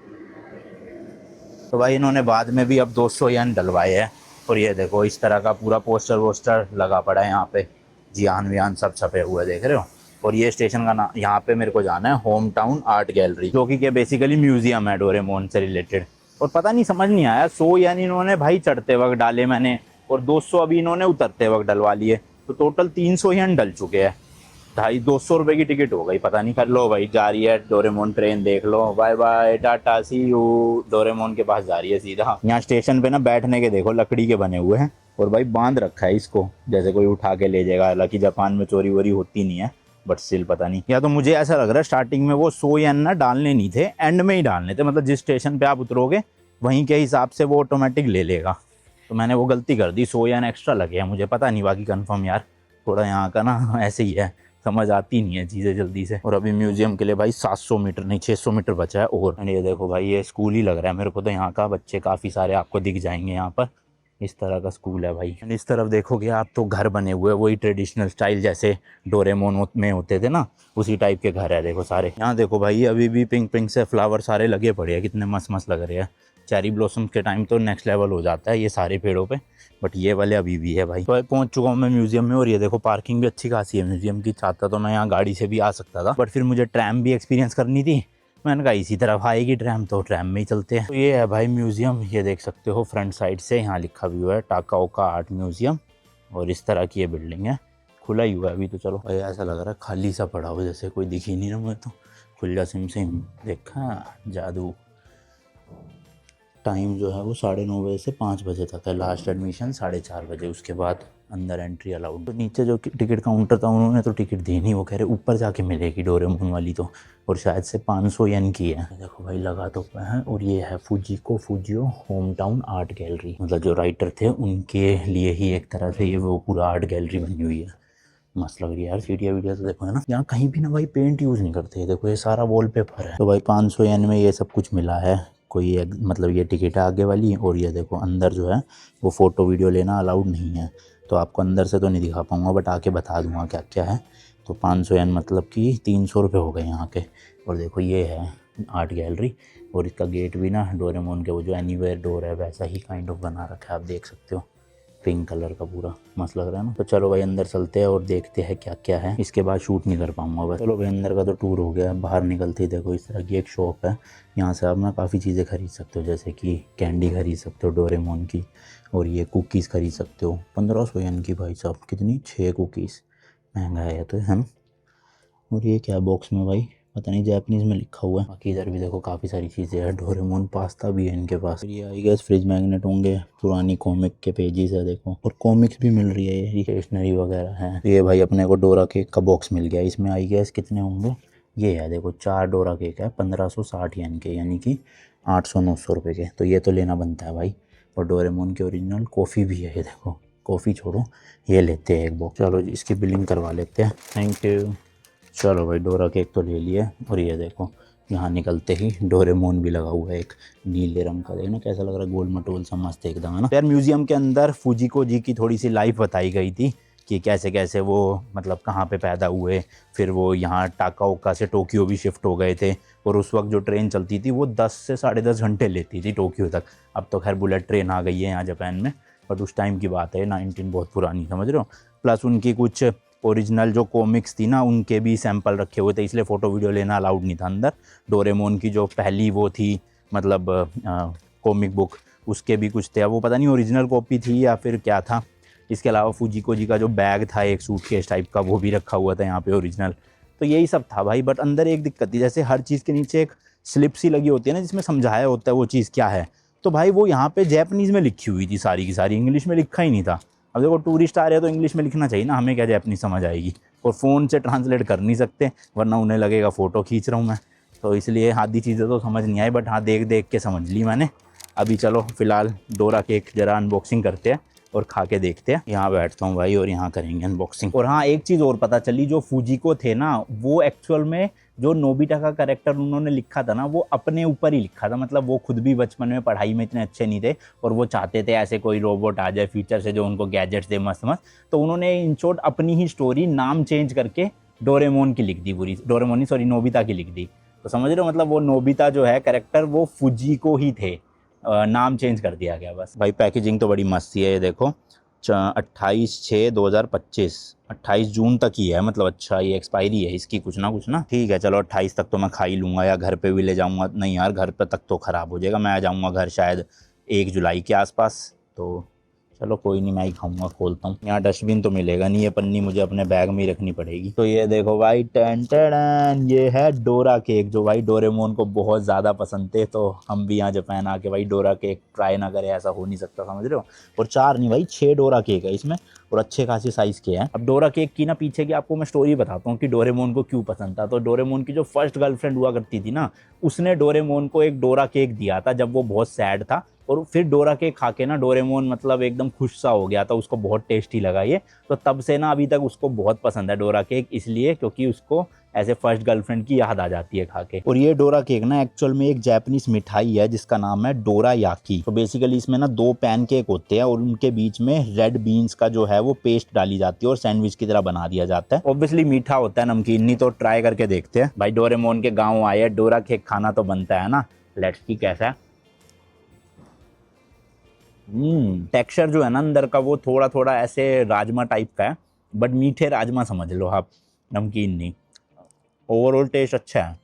तो भाई इन्होंने बाद में भी अब 200 येन डलवाए हैं, और ये देखो इस तरह का पूरा पोस्टर वोस्टर लगा पड़ा है यहाँ पे, जियान वियान सब छपे हुए देख रहे हो। और ये स्टेशन का नाम, यहाँ पे मेरे को जाना है होम टाउन आर्ट गैलरी, जो कि बेसिकली म्यूजियम है डोरेमोन से रिलेटेड। और पता नहीं, समझ नहीं आया, 100 येन इन्होंने भाई चढ़ते वक्त डाले मैंने, और 200 अभी इन्होंने उतरते वक्त डलवा लिए, तो टोटल 300 येन डल चुके हैं। 250 रुपये की टिकट हो गई, पता नहीं। कर लो भाई, जा रही है डोरेमोन ट्रेन, देख लो। बाय बाय, टाटा, सी यू। डोरेमोन के पास जा रही है सीधा। यहाँ स्टेशन पे ना बैठने के देखो लकड़ी के बने हुए हैं, और भाई बांध रखा है इसको, जैसे कोई उठा के ले जाएगा। हालांकि जापान में चोरी वोरी होती नहीं है, बट स्टिल पता नहीं। या तो मुझे ऐसा लग रहा है स्टार्टिंग में वो 100 येन ना डालने नहीं थे, एंड में ही डालने थे, मतलब जिस स्टेशन पे आप उतरोगे वहीं के हिसाब से वो ऑटोमेटिक ले लेगा। तो मैंने वो गलती कर दी, 100 येन एक्स्ट्रा लगे हैं, मुझे पता नहीं बाकी कंफर्म यार। थोड़ा यहाँ का ना ऐसे ही है, समझ आती नहीं है चीज़ें जल्दी से। और अभी म्यूजियम के लिए भाई 700 मीटर नहीं 600 मीटर बचा है। और ये देखो भाई, ये स्कूल ही लग रहा है मेरे को तो, यहाँ का बच्चे काफ़ी सारे आपको दिख जाएंगे यहाँ पर। इस तरह का स्कूल है भाई। इस तरफ देखोगे आप तो घर बने हुए, वही ट्रेडिशनल स्टाइल जैसे डोरेमोन में होते थे ना, उसी टाइप के घर है देखो सारे। यहाँ देखो भाई अभी भी पिंक पिंक से फ्लावर सारे लगे पड़े हैं, कितने मस्त मस्त लग रहे हैं। चेरी ब्लॉसम के टाइम तो नेक्स्ट लेवल हो जाता है ये सारे पेड़ों पे, बट ये वाले अभी भी है भाई। तो पहुंच चुका हूँ मैं म्यूजियम में, और ये देखो पार्किंग भी अच्छी खासी है म्यूजियम की। चाहता तो मैं यहाँ गाड़ी से भी आ सकता था, बट फिर मुझे ट्रैम भी एक्सपीरियंस करनी थी। मैंने कहा इसी तरफ आएगी ट्रैम, तो ट्रैम में ही चलते हैं। तो ये है भाई म्यूजियम, ये देख सकते हो फ्रंट साइड से, यहाँ लिखा भी हुआ है टाकाओका आर्ट म्यूजियम। और इस तरह की ये बिल्डिंग है, खुला ही हुआ है अभी तो। चलो भाई ऐसा लग रहा है खाली सा पड़ा हो, जैसे कोई दिख ही नहीं रहा मुझे तो। खुल जा सिम सिम, देखा जादू। टाइम जो है वो 9:30 बजे से 5 बजे तक है, लास्ट एडमिशन 4:30 बजे, उसके बाद अंदर एंट्री अलाउड। तो नीचे जो टिकट काउंटर था उन्होंने तो टिकट दी नहीं, वो कह रहे ऊपर जाके मिलेगी डोरेमोन वाली तो, और शायद से 500 येन की है। देखो भाई लगा तो है। और ये है फुजियो होम टाउन आर्ट गैलरी, मतलब जो राइटर थे उनके लिए ही एक तरह से ये वो पूरा आर्ट गैलरी बनी हुई है। मस्त लग रही है यार। सीटिया वीडियो तो देखो है ना, यहाँ कहीं भी ना भाई पेंट यूज़ नहीं करते, देखो ये सारा वॉलपेपर है। तो भाई 500 येन में ये सब कुछ मिला है। कोई एक मतलब ये टिकट है आगे वाली, और ये देखो अंदर जो है वो फ़ोटो वीडियो लेना अलाउड नहीं है, तो आपको अंदर से तो नहीं दिखा पाऊँगा, बट आके बता दूँगा क्या क्या है। तो 500 येन मतलब कि 300 रुपये हो गए यहाँ के। और देखो ये है आर्ट गैलरी, और इसका गेट भी ना डोरेमोन के वो जो एनीवेयर डोर है वैसा ही काइंड ऑफ बना रखा है, आप देख सकते हो, पिंक कलर का पूरा मस्त लग रहा है ना। तो चलो भाई अंदर चलते हैं और देखते हैं क्या क्या है, इसके बाद शूट नहीं कर पाऊंगा बस। चलो भाई अंदर का तो टूर हो गया, बाहर निकलते ही देखो इस तरह की एक शॉप है, यहाँ से आप ना काफ़ी चीज़ें खरीद सकते हो, जैसे कि कैंडी खरीद सकते हो डोरेमोन की, और ये कुकीज़ खरीद सकते हो 1500 येन की भाई साहब, कितनी 6 कुकीज़, महंगा है तो है ना। और ये क्या बॉक्स में भाई, पता नहीं जापानीज़ में लिखा हुआ है। बाकी इधर भी देखो काफ़ी सारी चीज़ें हैं, डोरेमोन पास्ता भी है इनके पास। ये आई गेस फ्रिज मैग्नेट होंगे, पुरानी कॉमिक के पेजेस है देखो, और कॉमिक्स भी मिल रही है, ये स्टेशनरी वगैरह है। ये भाई अपने को डोरा केक का बॉक्स मिल गया, इसमें आई गेस कितने होंगे, ये है देखो 4 डोरा केक है 1560 येन के, यानी कि 800-900 रुपये के। तो ये तो लेना बनता है भाई। और डोरेमोन की ओरिजिनल कॉफ़ी भी है, ये देखो, कॉफ़ी छोड़ो ये लेते हैं एक बॉक्स। चलो जी इसकी बिलिंग करवा लेते हैं, थैंक यू। चलो भाई डोरा केक तो ले लिए, और ये देखो यहाँ निकलते ही डोरेमोन भी लगा हुआ है एक नीले रंग का, देखना कैसा लग रहा है, गोल मटोल सा मस्त एकदम है ना यार। म्यूजियम के अंदर फुजिको जी की थोड़ी सी लाइफ बताई गई थी, कि कैसे कैसे वो मतलब कहाँ पे पैदा हुए, फिर वो यहाँ टाकाओका से टोक्यो भी शिफ्ट हो गए थे। और उस वक्त जो ट्रेन चलती थी वो 10 से 10.5 घंटे लेती थी टोक्यो तक। अब तो खैर बुलेट ट्रेन आ गई है यहाँ जापान में, बट उस टाइम की बात है, 19 बहुत पुरानी, समझ रहे हो। प्लस उनकी कुछ ओरिजिनल जो कॉमिक्स थी ना उनके भी सैंपल रखे हुए थे, इसलिए फ़ोटो वीडियो लेना अलाउड नहीं था अंदर। डोरेमोन की जो पहली वो थी मतलब कॉमिक बुक, उसके भी कुछ थे, अब वो पता नहीं ओरिजिनल कॉपी थी या फिर क्या था। इसके अलावा फुजिको जी का जो बैग था एक सूटकेस टाइप का, वो भी रखा हुआ था यहाँ पे ओरिजिनल। तो यही सब था भाई। बट अंदर एक दिक्कत थी, जैसे हर चीज़ के नीचे एक स्लिप सी लगी होती है ना जिसमें समझाया होता है वो चीज़ क्या है। तो भाई वो यहाँ पे जैपनीज़ में लिखी हुई थी सारी की सारी, इंग्लिश में लिखा ही नहीं था। अब देखो टूरिस्ट आ रहे हैं तो इंग्लिश में लिखना चाहिए ना, हमें क्या जैपनीज़ समझ आएगी। और फ़ोन से ट्रांसलेट कर नहीं सकते वरना उन्हें लगेगा फ़ोटो खींच रहा हूँ मैं। तो इसलिए आधी चीज़ें तो समझ नहीं आई, बट हाँ देख देख के समझ ली मैंने। अभी चलो फ़िलहाल डोरा केक ज़रा अनबॉक्सिंग करते हैं और खा के देखते हैं। यहाँ बैठता हूँ भाई और यहाँ करेंगे अनबॉक्सिंग। और हाँ एक चीज़ और पता चली, जो फुजिको थे ना वो एक्चुअल में जो नोबिता का कैरेक्टर उन्होंने लिखा था ना वो अपने ऊपर ही लिखा था। मतलब वो खुद भी बचपन में पढ़ाई में इतने अच्छे नहीं थे और वो चाहते थे ऐसे कोई रोबोट आ जाए फ्यूचर से जो उनको गैजेट्स दे मस्त मस्त। तो उन्होंने इन शॉर्ट अपनी ही स्टोरी नाम चेंज करके डोरेमोन की लिख दी, पूरी डोरेमोन नहीं सॉरी नोबिता की लिख दी। तो समझ रहे हो, मतलब वो नोबिता जो है कैरेक्टर वो फुजिको ही थे, नाम चेंज कर दिया गया बस। भाई पैकेजिंग तो बड़ी मस्त है, ये देखो 28/6/2025, 28 जून तक ही है, मतलब अच्छा ये एक्सपायरी है इसकी कुछ ना। ठीक है चलो 28 तक तो मैं खा ही लूँगा या घर पे भी ले जाऊँगा। नहीं यार घर पे तक तो ख़राब हो जाएगा, मैं आ जाऊँगा घर शायद 1 जुलाई के आसपास। तो चलो कोई नहीं, मैं ही खाऊंगा, खोलता हूँ। यहाँ डस्टबिन तो मिलेगा नहीं, ये पन्नी मुझे अपने बैग में ही रखनी पड़ेगी। तो ये देखो भाई टन टन, ये है डोरा केक जो भाई डोरेमोन को बहुत ज़्यादा पसंद थे। तो हम भी यहाँ जापान आके भाई डोरा केक ट्राई ना करें ऐसा हो नहीं सकता, समझ रहे हो। और 4 नहीं भाई 6 डोरा केक है इसमें और अच्छे खासे साइज़ के हैं। अब डोरा केक की ना पीछे की आपको मैं स्टोरी बताता हूँ कि डोरेमोन को क्यों पसंद था। तो डोरेमोन की जो फर्स्ट गर्लफ्रेंड हुआ करती थी ना, उसने डोरेमोन को एक डोरा केक दिया था जब वो बहुत सैड था। और फिर डोरा केक खा के ना डोरेमोन मतलब एकदम खुश सा हो गया था, उसको बहुत टेस्टी लगा ये। तो तब से ना अभी तक उसको बहुत पसंद है डोरा केक, इसलिए क्योंकि उसको ऐसे फर्स्ट गर्लफ्रेंड की याद आ जाती है खा के। और ये डोरा केक ना एक्चुअल में एक जापानीज मिठाई है जिसका नाम है डोरा याकी। तो बेसिकली इसमें ना 2 पैन केक होते हैं और उनके बीच में रेड बीन्स का जो है वो पेस्ट डाली जाती है और सैंडविच की तरह बना दिया जाता है। ऑब्वियसली मीठा होता है, नमकीन नहीं। तो ट्राई करके देखते हैं भाई, डोरेमोन के गाँव आए डोरा केक खाना तो बनता है ना। लेट्स सी कैसा है। टेक्सचर जो है ना अंदर का वो थोड़ा थोड़ा ऐसे राजमा टाइप का है, बट मीठे राजमा समझ लो आप, नमकीन नहीं। ओवरऑल टेस्ट अच्छा है,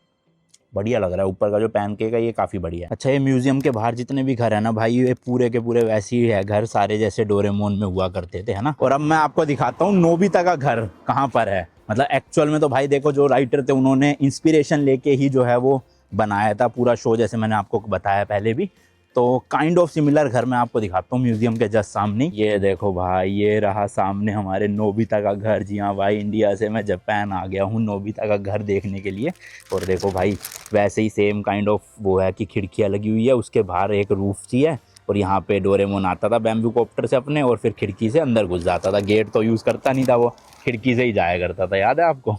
बढ़िया लग रहा है। ऊपर का जो पैनकेक है ये काफ़ी बढ़िया है। अच्छा ये म्यूजियम के बाहर जितने भी घर है ना भाई, ये पूरे के पूरे वैसे ही है घर सारे जैसे डोरेमोन में हुआ करते थे, है ना। और अब मैं आपको दिखाता हूँ नोबिता का घर कहाँ पर है। मतलब एक्चुअल में तो भाई देखो जो राइटर थे उन्होंने इंस्पिरेशन लेके ही जो है वो बनाया था पूरा शो, जैसे मैंने आपको बताया पहले भी। तो काइंड ऑफ सिमिलर घर मैं आपको दिखाता हूँ म्यूजियम के जस्ट सामने। ये देखो भाई, ये रहा सामने हमारे नोबिता का घर। जी हाँ भाई, इंडिया से मैं जापान आ गया हूँ नोबिता का घर देखने के लिए। और देखो भाई वैसे ही सेम काइंड ऑफ वो है कि खिड़कियाँ लगी हुई है, उसके बाहर एक रूफ सी है और यहाँ पे डोरेमोन आता था बैम्बू कॉप्टर से अपने और फिर खिड़की से अंदर घुस जाता था। गेट तो यूज़ करता नहीं था वो, खिड़की से ही जाया करता था, याद है आपको।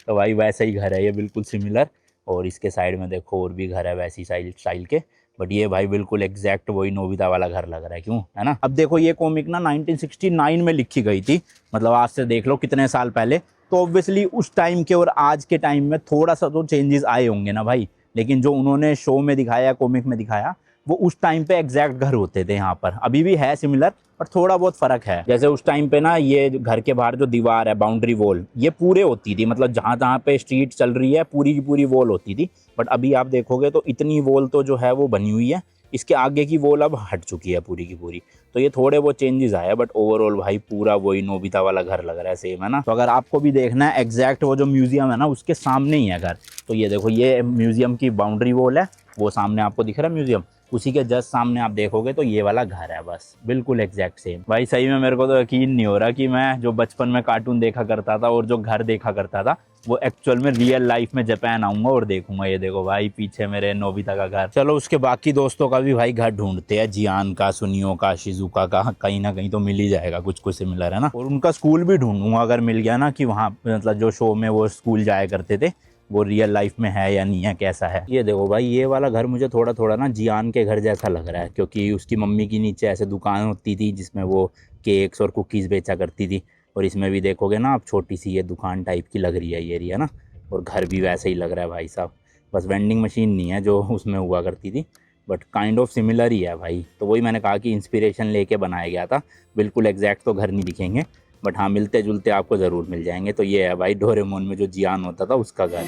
तो भाई वैसा ही घर है ये, बिल्कुल सिमिलर। और इसके साइड में देखो और भी घर है वैसी स्टाइल के, बट ये भाई बिल्कुल एग्जैक्ट वही नोबिता वाला घर लग रहा है, क्यों, है ना। अब देखो ये कॉमिक ना 1969 में लिखी गई थी, मतलब आज से देख लो कितने साल पहले। तो ऑब्वियसली उस टाइम के और आज के टाइम में थोड़ा सा तो चेंजेस आए होंगे ना भाई, लेकिन जो उन्होंने शो में दिखाया कॉमिक में दिखाया वो उस टाइम पे एग्जैक्ट घर होते थे। यहाँ पर अभी भी है सिमिलर पर थोड़ा बहुत फर्क है। जैसे उस टाइम पे ना ये घर के बाहर जो दीवार है बाउंड्री वॉल ये पूरे होती थी, मतलब जहाँ जहाँ पे स्ट्रीट चल रही है पूरी की पूरी वॉल होती थी। बट अभी आप देखोगे तो इतनी वॉल तो जो है वो बनी हुई है, इसके आगे की वॉल अब हट चुकी है पूरी की पूरी। तो ये थोड़े बहुत चेंजेस आए, बट ओवरऑल भाई पूरा वही नोबिता वाला घर लग रहा है, सेम है ना। तो अगर आपको भी देखना है एग्जैक्ट वो जो म्यूजियम है ना उसके सामने ही है घर। तो ये देखो ये म्यूजियम की बाउंड्री वॉल है, वो सामने आपको दिख रहा है म्यूजियम, उसी के जस्ट सामने आप देखोगे तो ये वाला घर है, बस बिल्कुल एग्जैक्ट सेम। भाई सही में मेरे को तो यकीन नहीं हो रहा कि मैं जो बचपन में कार्टून देखा करता था और जो घर देखा करता था वो एक्चुअल में रियल लाइफ में जापान आऊंगा और देखूंगा। ये देखो भाई पीछे मेरे नोबिता का घर। चलो उसके बाकी दोस्तों का भी भाई घर ढूंढते हैं, जियान का, सुनियो का, शिजुका का, कहीं ना कहीं तो मिल ही जाएगा कुछ कुछ सिमिलर, है ना। और उनका स्कूल भी ढूंढूंगा अगर मिल गया ना, कि वहाँ मतलब जो शो में वो स्कूल जाया करते थे वो रियल लाइफ में है या नहीं है, कैसा है। ये देखो भाई ये वाला घर मुझे थोड़ा थोड़ा ना जियान के घर जैसा लग रहा है, क्योंकि उसकी मम्मी की नीचे ऐसे दुकान होती थी जिसमें वो केक्स और कुकीज़ बेचा करती थी। और इसमें भी देखोगे ना आप, छोटी सी ये दुकान टाइप की लग रही है ये एरिया ना, और घर भी वैसे ही लग रहा है भाई साहब। बस वेंडिंग मशीन नहीं है जो उसमें हुआ करती थी, बट काइंड ऑफ सिमिलर ही है भाई। तो वही मैंने कहा कि इंस्पिरेशन लेके बनाया गया था। बिल्कुल एग्जैक्ट तो घर नहीं दिखेंगे, बट हाँ मिलते जुलते आपको ज़रूर मिल जाएंगे। तो ये है भाई डोरेमोन में जो जियान होता था उसका घर।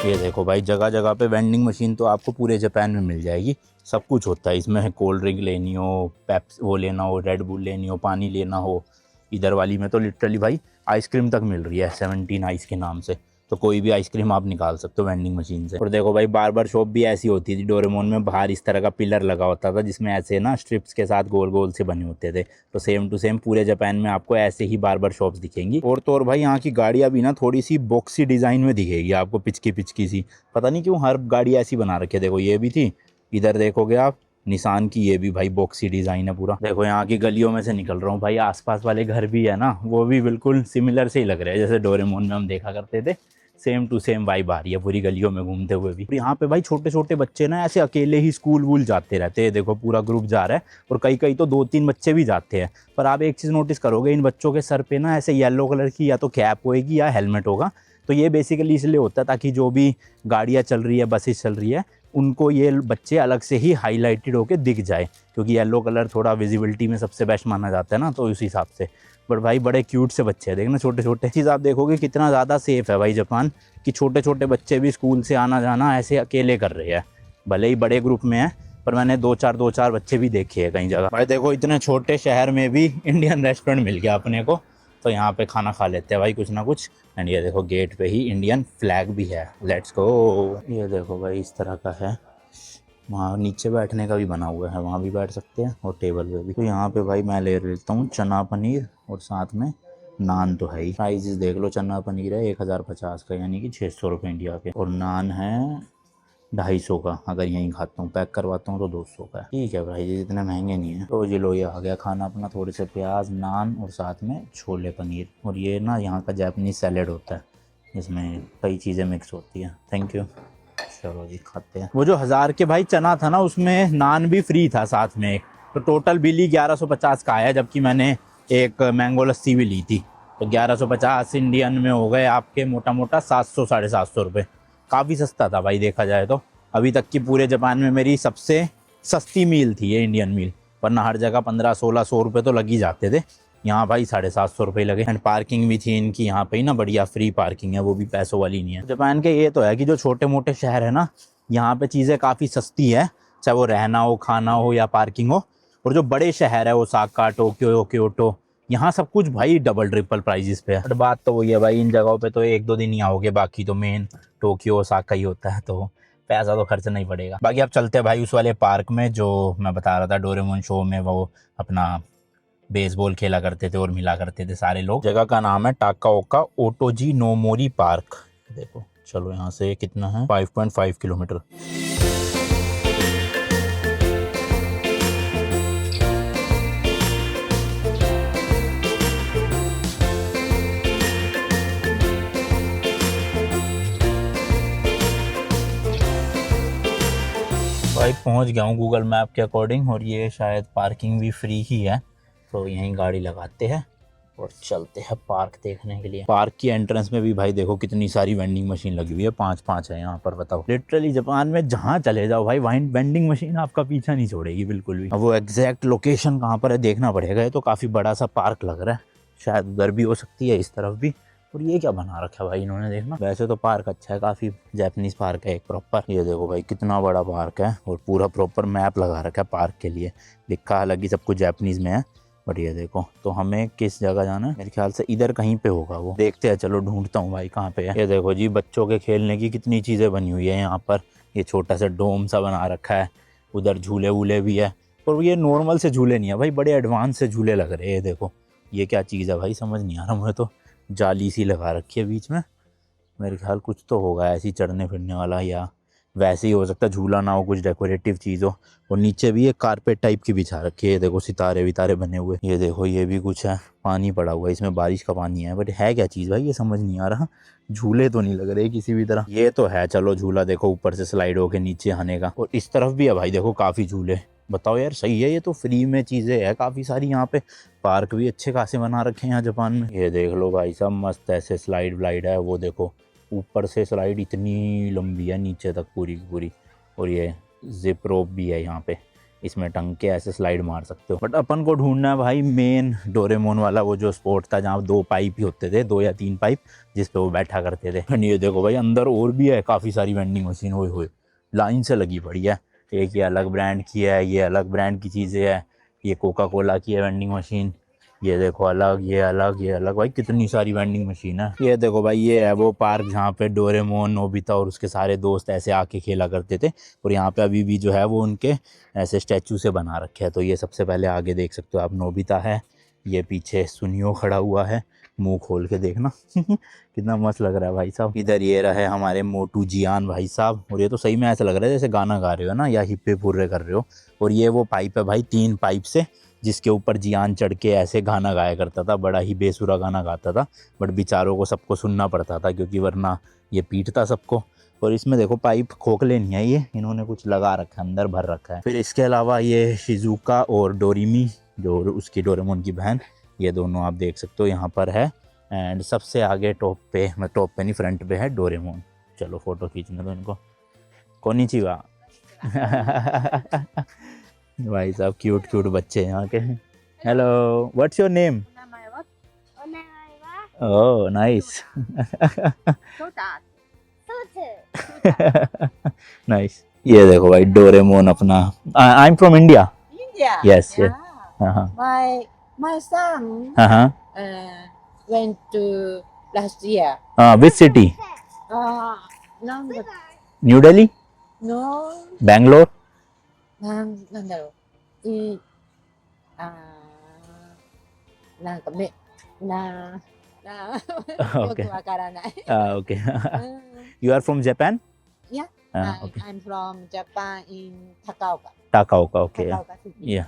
ये देखो भाई, जगह जगह पे वेंडिंग मशीन तो आपको पूरे जापान में मिल जाएगी। सब कुछ होता है इसमें, कोल्ड ड्रिंक लेनी हो, पेप्स वो लेना हो, रेड बुल लेनी हो, पानी लेना हो। इधर वाली में तो लिटरली भाई आइसक्रीम तक मिल रही है 17 आइस के नाम से। तो कोई भी आइसक्रीम आप निकाल सकते हो वेंडिंग मशीन से। और देखो भाई, बार्बर शॉप भी ऐसी होती थी डोरेमोन में। बाहर इस तरह का पिलर लगा होता था जिसमें ऐसे ना स्ट्रिप्स के साथ गोल गोल से बने होते थे। तो सेम टू सेम पूरे जापान में आपको ऐसे ही बार्बर शॉप्स दिखेंगी। और तो और भाई, यहाँ की गाड़ियाँ भी ना थोड़ी सी बॉक्सी डिज़ाइन में दिखेगी आपको, पिचकी पिचकी सी। पता नहीं क्यों हर गाड़ी ऐसी बना रखी है। देखो ये भी थी, इधर देखोगे आप निशान की, ये भी भाई बॉक्सी डिज़ाइन है पूरा। देखो यहाँ की गलियों में से निकल रहा हूँ भाई, आसपास वाले घर भी है ना, वो भी बिल्कुल सिमिलर से ही लग रहे हैं जैसे डोरेमोन में हम देखा करते थे। सेम टू सेम वाइब आ रही है पूरी गलियों में घूमते हुए भी। यहाँ पे भाई छोटे छोटे बच्चे ना ऐसे अकेले ही स्कूल वूल जाते रहते हैं। देखो पूरा ग्रुप जा रहा है, और कई कई तो 2-3 बच्चे भी जाते हैं। पर आप एक चीज़ नोटिस करोगे, इन बच्चों के सर पे ना ऐसे येलो कलर की या तो कैप होएगी या हेलमेट होगा। तो ये बेसिकली इसलिए होता है ताकि जो भी गाड़ियाँ चल रही है, बसेस चल रही है, उनको ये बच्चे अलग से ही हाईलाइटेड होकर दिख जाए, क्योंकि येलो कलर थोड़ा विजिबिलिटी में सबसे बेस्ट माना जाता है ना, तो उस हिसाब से। बट भाई बड़े क्यूट से बच्चे हैं, देखना छोटे छोटे। चीज़ आप देखोगे कितना ज़्यादा सेफ़ है भाई जापान, कि छोटे छोटे बच्चे भी स्कूल से आना जाना ऐसे अकेले कर रहे हैं। भले ही बड़े ग्रुप में है, पर मैंने दो चार बच्चे भी देखे हैं कई जगह। भाई देखो, इतने छोटे शहर में भी इंडियन रेस्टोरेंट मिल गया अपने को, तो यहाँ पे खाना खा लेते हैं भाई कुछ ना कुछ। एंड ये देखो गेट पे ही इंडियन फ्लैग भी है, लेट्स गो। ये देखो भाई इस तरह का है। वहाँ नीचे बैठने का भी बना हुआ है, वहाँ भी बैठ सकते हैं, और टेबल पे भी। तो यहाँ पे भाई मैं ले लेता हूँ चना पनीर, और साथ में नान तो है ही। प्राइजेस देख लो, चना पनीर है 1050 का, यानी कि 600 रुपये इंडिया के, और नान है 250 का। अगर यहीं खाता हूँ, पैक करवाता हूँ तो 200 का है। ठीक है भाई जी, इतने महंगे नहीं है। तो जी लो, ये आ गया खाना अपना, थोड़े से प्याज, नान, और साथ में छोले पनीर। और ये ना यहाँ का जापानीज सैलेड होता है, इसमें कई चीज़ें मिक्स होती हैं। Thank you. चलो जी खाते हैं। वो जो 1000 के भाई चना था ना, उसमें नान भी फ्री था साथ में एक। तो टोटल बिल ही 1150 का आया, जबकि मैंने एक मैंगो लस्सी भी ली थी। तो 1150 इंडियन में हो गए आपके मोटा मोटा 700-750 रुपये। काफ़ी सस्ता था भाई देखा जाए तो। अभी तक की पूरे जापान में मेरी सबसे सस्ती मील थी ये इंडियन मील, वरना हर जगह 1500-1600 रुपये तो लग ही जाते थे। यहाँ भाई 750 रुपये लगे। एंड पार्किंग भी थी इनकी यहाँ पे ही ना, बढ़िया फ्री पार्किंग है, वो भी पैसों वाली नहीं है। जापान के ये तो है कि जो छोटे मोटे शहर है ना, यहाँ पे चीज़ें काफ़ी सस्ती है, चाहे वो रहना हो, खाना हो या पार्किंग हो। और जो बड़े शहर है, ओसाका, टोक्यो, क्योटो, यहाँ सब कुछ भाई डबल ट्रिपल प्राइजेस पे है। बट बात तो वही है भाई, इन जगहों पे तो 1-2 दिन ही आओगे, बाकी तो मेन टोक्यो, ओसाका ही होता है, तो पैसा तो खर्च नहीं पड़ेगा। बाकी अब चलते हैं भाई उस वाले पार्क में जो मैं बता रहा था, डोरेमोन शो में वो अपना बेसबॉल खेला करते थे और मिला करते थे सारे लोग। जगह का नाम है टाकाओका ओटोजी नोमोरी पार्क। देखो चलो, यहाँ से कितना है, 5.5 किलोमीटर। भाई पहुँच गया हूँ गूगल मैप के अकॉर्डिंग, और ये शायद पार्किंग भी फ्री ही है, तो यहीं गाड़ी लगाते हैं और चलते हैं पार्क देखने के लिए। पार्क की एंट्रेंस में भी भाई देखो कितनी सारी वेंडिंग मशीन लगी हुई है, 5-5 है यहाँ पर। बताओ, लिटरली जापान में जहाँ चले जाओ भाई, वहीं वेंडिंग मशीन आपका पीछा नहीं छोड़ेगी बिल्कुल भी। अब वो एग्जैक्ट लोकेशन कहाँ पर है देखना पड़ेगा। ये तो काफ़ी बड़ा सा पार्क लग रहा है, शायद उधर भी हो सकती है, इस तरफ भी। और ये क्या बना रखा है भाई इन्होंने, देखना। वैसे तो पार्क अच्छा है, काफ़ी जापानीज पार्क है एक प्रॉपर। ये देखो भाई कितना बड़ा पार्क है, और पूरा प्रॉपर मैप लगा रखा है पार्क के लिए, लिखा हालांकि सब कुछ जापानीज में है। बट ये देखो, तो हमें किस जगह जाना है, मेरे ख्याल से इधर कहीं पे होगा वो, देखते हैं। चलो ढूंढता हूँ भाई कहाँ पे है। ये देखो जी, बच्चों के खेलने की कितनी चीज़ें बनी हुई है यहाँ पर। ये छोटा सा डोम सा बना रखा है, उधर झूले वूले भी है। और ये नॉर्मल से झूले नहीं है भाई, बड़े एडवांस से झूले लग रहे हैं। देखो ये क्या चीज़ है भाई, समझ नहीं आ रहा मुझे तो। जाली सी लगा रखी है बीच में, मेरे ख्याल कुछ तो होगा ऐसी चढ़ने फिरने वाला, या वैसे ही हो सकता है झूला ना हो, कुछ डेकोरेटिव चीज़ हो। और नीचे भी एक कारपेट टाइप की बिछा रखी है, ये देखो सितारे वितारे बने हुए। ये देखो ये भी कुछ है, पानी पड़ा हुआ है, इसमें बारिश का पानी है, बट है क्या चीज़ भाई ये समझ नहीं आ रहा। झूले तो नहीं लग रहे किसी भी तरह। ये तो है चलो झूला, देखो ऊपर से स्लाइड होके नीचे आने का। और इस तरफ भी है भाई देखो काफ़ी झूले। बताओ यार सही है, ये तो फ्री में चीज़ें है काफ़ी सारी यहाँ पे। पार्क भी अच्छे खासे बना रखे हैं यहाँ जापान में। ये देख लो भाई साहब मस्त ऐसे स्लाइड व्लाइड है, वो देखो ऊपर से स्लाइड इतनी लंबी है नीचे तक पूरी की पूरी। और ये जिप रोप भी है यहाँ पे, इसमें टंग के ऐसे स्लाइड मार सकते हो। बट अपन को ढूंढना है भाई मेन डोरेमोन वाला वो जो स्पोर्ट था, जहाँ 2 पाइप ही होते थे, 2 या 3 पाइप, जिस पे वो बैठा करते थे। ये देखो भाई अंदर और भी है काफ़ी सारी वेंडिंग मशीन, हुए हुए लाइन से लगी पड़ी है। एक ये अलग ब्रांड की है, ये अलग ब्रांड की चीज़ें है, ये कोका कोला की है वेंडिंग मशीन। ये देखो अलग, ये अलग, ये अलग, भाई कितनी सारी वेंडिंग मशीन है। ये देखो भाई ये है वो पार्क जहाँ पे डोरेमोन, नोबिता और उसके सारे दोस्त ऐसे आके खेला करते थे। और यहाँ पे अभी भी जो है वो उनके ऐसे स्टैचू से बना रखे हैं। तो ये सबसे पहले आगे देख सकते हो आप नोबिता है, ये पीछे सुनियो खड़ा हुआ है, मुंह खोल के देखना कितना मस्त लग रहा है भाई साहब। इधर ये रहे हमारे मोटू जियान भाई साहब, और ये तो सही में ऐसा लग रहा है जैसे गाना गा रहे हो ना, या हिप्पे पूरे कर रहे हो। और ये वो पाइप है भाई 3 पाइप से, जिसके ऊपर जियान चढ़ के ऐसे गाना गाया करता था, बड़ा ही बेसुरा गाना गाता था। बट बेचारों को सबको सुनना पड़ता था क्योंकि वरना ये पीटता सबको। और इसमें देखो पाइप खोखले नहीं है, ये इन्होंने कुछ लगा रखा है, अंदर भर रखा है। फिर इसके अलावा ये शिजुका और डोरेमी जो उसकी डोरेमोन की बहन, ये दोनों आप देख सकते हो यहाँ पर है। एंड सबसे आगे टॉप पे नहीं फ्रंट पे है डोरेमोन। चलो फोटो खींचने दो इनको। कोनिचिवा भाई साहब क्यूट क्यूट बच्चे यहाँ के। Hello what's your name? Oh nice nice. ये देखो भाई डोरेमोन अपना। I am from India. India. Yes, yes. Yeah. My son went to last year. Which city? No, New Delhi? no, Bangalore? なんだろう。なんかよ Okay. くわからない。 Okay. You are from Japan? Yeah. Okay. I'm from Japan in Takaoka. Takaoka. Okay. Takaoka City. Yeah.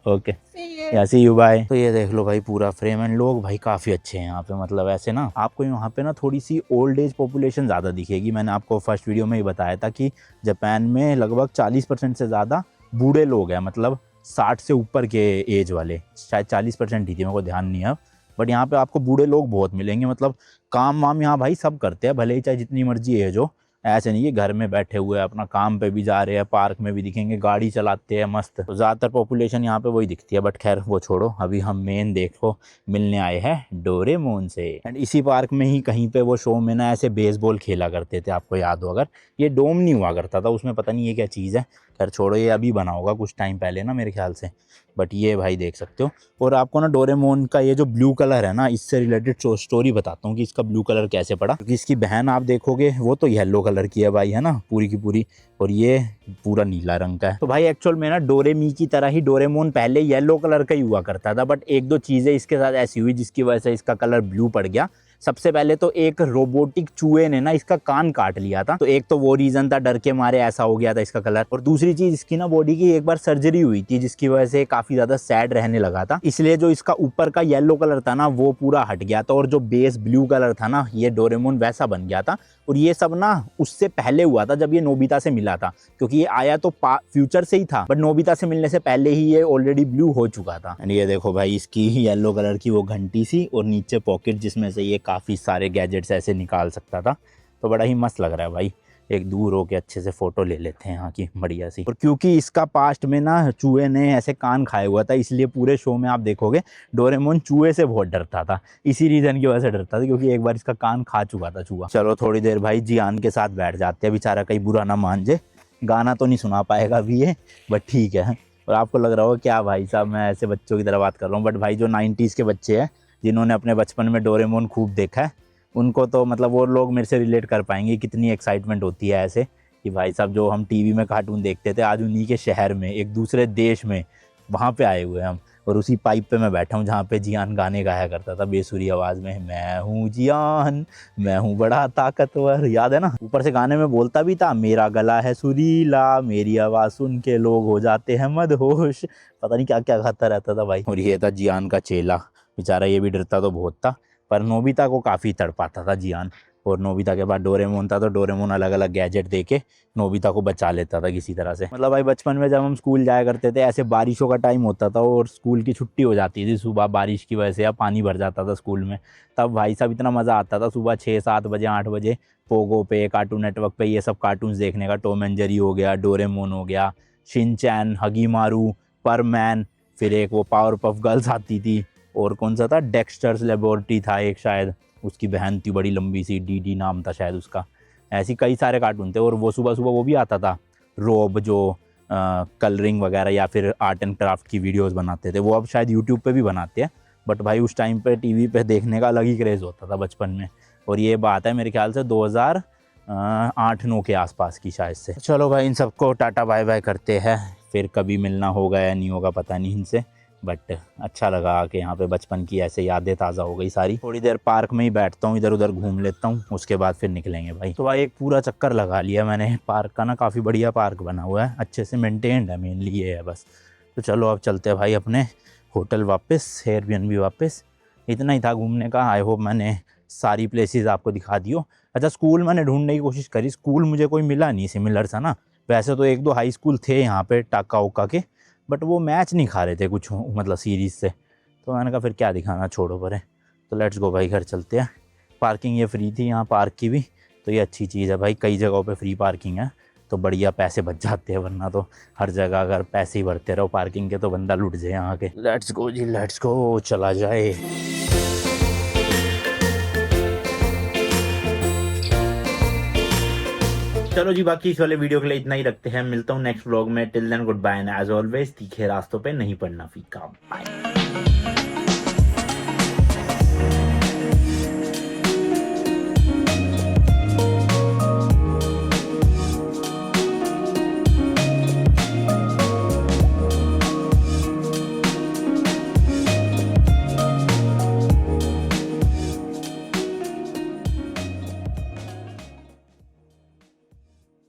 Okay See you. या सी you bye. तो ये देख लो भाई पूरा frame, and लोग भाई काफ़ी अच्छे हैं यहाँ पे। मतलब ऐसे ना आपको यहाँ पे ना थोड़ी सी ओल्ड एज पॉपुलेशन ज़्यादा दिखेगी। मैंने आपको फर्स्ट वीडियो में ही बताया था कि जापान में लगभग 40% से ज़्यादा बूढ़े लोग हैं, मतलब 60 से ऊपर के एज वाले। शायद 40% ही थी, मेरे को ध्यान नहीं है अब। बट यहाँ पे आपको बूढ़े लोग बहुत मिलेंगे। मतलब काम वाम यहाँ भाई सब करते हैं, भले ही चाहे जितनी मर्जी एज हो। ऐसे नहीं है घर में बैठे हुए अपना काम पे भी जा रहे हैं, पार्क में भी दिखेंगे, गाड़ी चलाते हैं मस्त। तो ज़्यादातर पॉपुलेशन यहाँ पे वही दिखती है। बट खैर वो छोड़ो, अभी हम मेन देखो मिलने आए हैं डोरेमोन से। एंड इसी पार्क में ही कहीं पे वो शो में ना ऐसे बेसबॉल खेला करते थे, आपको याद हो अगर। ये डोम नहीं हुआ करता था उसमें, पता नहीं ये क्या चीज़ है। खैर छोड़ो, ये अभी बना होगा कुछ टाइम पहले ना मेरे ख्याल से। बट ये भाई देख सकते हो। और आपको ना डोरेमोन का ये जो ब्लू कलर है ना, इससे रिलेटेड स्टोरी बताता हूँ कि इसका ब्लू कलर कैसे पड़ा। क्योंकि इसकी बहन आप देखोगे वो तो येलो कलर की है भाई, है ना, पूरी की पूरी। और ये पूरा नीला रंग का है। तो भाई एक्चुअल में ना डोरेमी की तरह ही डोरेमोन पहले येलो कलर का ही हुआ करता था। बट 1-2 चीज़ें इसके साथ ऐसी हुई जिसकी वजह से इसका कलर ब्लू पड़ गया। सबसे पहले तो एक रोबोटिक चूहे ने ना इसका कान काट लिया था, तो एक तो वो रीजन था, डर के मारे ऐसा हो गया था इसका कलर। और दूसरी चीज इसकी ना बॉडी की एक बार सर्जरी हुई थी, जिसकी वजह से काफी ज्यादा सैड रहने लगा था, इसलिए जो इसका ऊपर का येलो कलर था ना वो पूरा हट गया था। और जो बेस ब्लू कलर था ना, ये डोरेमोन वैसा बन गया था। और ये सब ना उससे पहले हुआ था जब ये नोबिता से मिला था, क्योंकि ये आया तो फ्यूचर से ही था, बट नोबिता से मिलने से पहले ही ये ऑलरेडी ब्लू हो चुका था। एंड ये देखो भाई इसकी येलो कलर की वो घंटी सी, और नीचे पॉकेट जिसमें से ये काफ़ी सारे गैजेट्स ऐसे निकाल सकता था। तो बड़ा ही मस्त लग रहा है भाई। एक दूर होके अच्छे से फोटो ले लेते हैं यहाँ की बढ़िया सी। और क्योंकि इसका पास्ट में ना चूहे ने ऐसे कान खाया हुआ था, इसलिए पूरे शो में आप देखोगे डोरेमोन चूहे से बहुत डरता था। इसी रीजन की वजह से डरता था, क्योंकि एक बार इसका कान खा चुका था चूहा। चलो थोड़ी देर भाई जियान के साथ बैठ जाते हैं, बेचारा कहीं बुरा ना मान जाए। गाना तो नहीं सुना पाएगा अभी ये, बट ठीक है। और आपको लग रहा होगा क्या भाई साहब मैं ऐसे बच्चों की तरह बात कर रहा हूँ, बट भाई जो 90s के बच्चे हैं जिन्होंने अपने बचपन में डोरेमोन खूब देखा है, उनको तो मतलब वो लोग मेरे से रिलेट कर पाएंगे कितनी एक्साइटमेंट होती है ऐसे कि भाई साहब जो हम टीवी में कार्टून देखते थे, आज उन्हीं के शहर में, एक दूसरे देश में, वहाँ पे आए हुए हैं हम। और उसी पाइप पे मैं बैठा हूँ जहाँ पे जियान गाने गाया करता था बेसुरी आवाज़ में, मैं हूँ जियान, मैं हूँ बड़ा ताकतवर, याद है ना। ऊपर से गाने में बोलता भी था, मेरा गला है सुरीला, मेरी आवाज़ सुन के लोग हो जाते हैं मदहोश, पता नहीं क्या क्या गाता रहता था भाई। और ये था जियान का चेला, बेचारा ये भी डरता तो बहुत था, पर नोबिता को काफ़ी तड़पाता था जियान। और नोबिता के बाद डोरेमोन था, तो डोरेमोन अलग अलग गैजेट दे के नोबिता को बचा लेता था किसी तरह से। मतलब भाई बचपन में जब हम स्कूल जाया करते थे, ऐसे बारिशों का टाइम होता था और स्कूल की छुट्टी हो जाती थी सुबह बारिश की वजह से, या पानी भर जाता था स्कूल में, तब भाई साहब इतना मज़ा आता था सुबह 6-7 बजे 8 बजे पोगो पे, कार्टून नेटवर्क पे ये सब कार्टून्स देखने का। टॉम एंड जेरी हो गया, डोरेमोन हो गया, शिनचैन, हगीमारू, परमैन, फिर एक वो पावर पफ गर्ल्स आती थी, और कौन सा था, डेक्स्टर्स लेबोरेटरी था एक शायद, उसकी बहन थी बड़ी लंबी सी, डी नाम था शायद उसका। ऐसी कई सारे कार्टून थे। और वो सुबह सुबह वो भी आता था रोब, जो कलरिंग वगैरह या फिर आर्ट एंड क्राफ्ट की वीडियोस बनाते थे, वो अब शायद यूट्यूब पे भी बनाते हैं, बट भाई उस टाइम पे टीवी पे देखने का अलग ही क्रेज़ होता था बचपन में। और ये बात है मेरे ख्याल से 2008-9 के आसपास की शायद से। चलो भाई इन सबको टाटा बाय बाय करते हैं, फिर कभी मिलना होगा या नहीं होगा पता नहीं इनसे, बट अच्छा लगा कि यहाँ पे बचपन की ऐसे यादें ताज़ा हो गई सारी। थोड़ी देर पार्क में ही बैठता हूँ, इधर उधर घूम लेता हूँ, उसके बाद फिर निकलेंगे भाई। तो भाई एक पूरा चक्कर लगा लिया मैंने पार्क का ना, काफ़ी बढ़िया पार्क बना हुआ है, अच्छे से मेंटेन्ड है, मेनली ये है बस। तो चलो अब चलते हैं भाई अपने होटल वापस, एयरबीएनबी वापस। इतना ही था घूमने का, आई होप मैंने सारी प्लेसेस आपको दिखा दी हो। अच्छा, स्कूल मैंने ढूंढने की कोशिश करी, स्कूल मुझे कोई मिला नहीं सिमिलर सा ना। वैसे तो 1-2 हाई स्कूल थे यहाँ पे टाका उका के, बट वो मैच नहीं खा रहे थे कुछ मतलब सीरीज़ से, तो मैंने कहा फिर क्या दिखाना, छोड़ो परे। तो लेट्स गो भाई, घर चलते हैं। पार्किंग ये फ्री थी यहाँ पार्क की भी, तो ये अच्छी चीज़ है भाई, कई जगहों पे फ्री पार्किंग है, तो बढ़िया पैसे बच जाते हैं, वरना तो हर जगह अगर पैसे ही भरते रहो पार्किंग के तो बंदा लुट जाए यहाँ के। Let's go ji, let's go, चला जाए। चलो जी, बाकी इस वाले वीडियो के लिए इतना ही रखते हैं, मिलता हूँ नेक्स्ट व्लॉग में। Till then good bye and as always तीखे रास्तों पे नहीं पड़ना फीका, बाय।